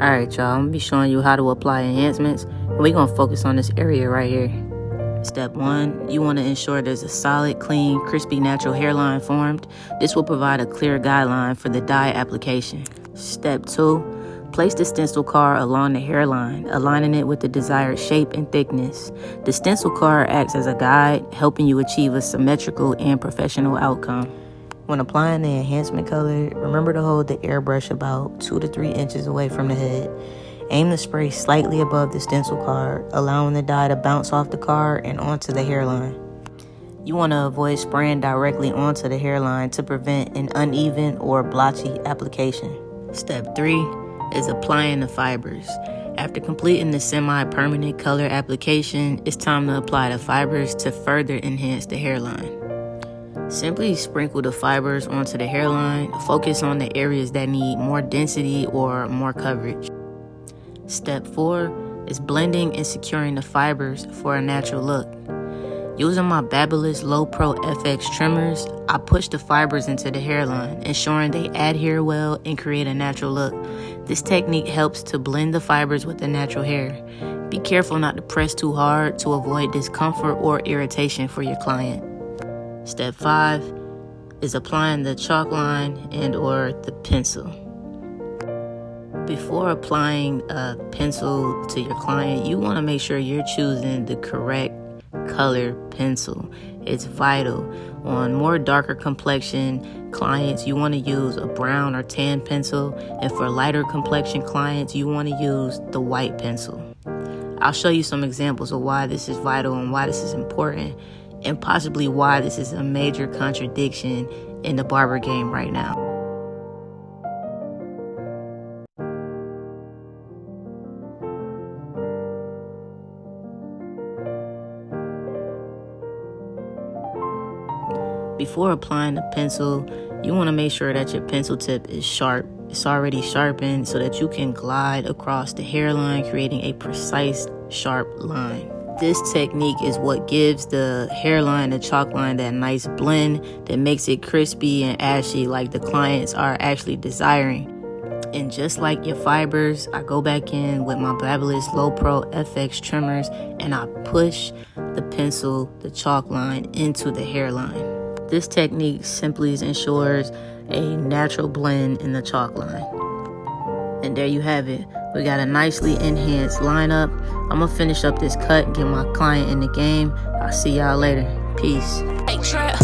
Alright y'all, I'm gonna be showing you how to apply enhancements, and we're gonna focus on this area right here. Step 1, you want to ensure there's a solid, clean, crispy, natural hairline formed. This will provide a clear guideline for the dye application. Step 2, place the stencil card along the hairline, aligning it with the desired shape and thickness. The stencil card acts as a guide, helping you achieve a symmetrical and professional outcome. When applying the enhancement color, remember to hold the airbrush about 2 to 3 inches away from the head. Aim the spray slightly above the stencil card, allowing the dye to bounce off the card and onto the hairline. You want to avoid spraying directly onto the hairline to prevent an uneven or blotchy application. Step 3 is applying the fibers. After completing the semi-permanent color application, it's time to apply the fibers to further enhance the hairline. Simply sprinkle the fibers onto the hairline. Focus on the areas that need more density or more coverage. Step 4 is blending and securing the fibers for a natural look. Using my Babyliss Low Pro FX trimmers, I push the fibers into the hairline, ensuring they adhere well and create a natural look. This technique helps to blend the fibers with the natural hair. Be careful not to press too hard to avoid discomfort or irritation for your client. Step 5 is applying the chalk line and or the pencil. Before applying a pencil to your client, you want to make sure you're choosing the correct color pencil. It's vital. On more darker complexion clients, you want to use a brown or tan pencil, and for lighter complexion clients, you want to use the white pencil. I'll show you some examples of why this is vital and why this is important, and possibly why this is a major contradiction in the barber game right now. Before applying the pencil, you want to make sure that your pencil tip is sharp. It's already sharpened so that you can glide across the hairline, creating a precise, sharp line. This technique is what gives the hairline, the chalk line, that nice blend that makes it crispy and ashy like the clients are actually desiring. And just like your fibers, I go back in with my Babyliss Low Pro FX trimmers and I push the pencil, the chalk line, into the hairline. This technique simply ensures a natural blend in the chalk line. And there you have it. We got a nicely enhanced lineup. I'm gonna finish up this cut and get my client in the game. I'll see y'all later. Peace. Hey, TRAP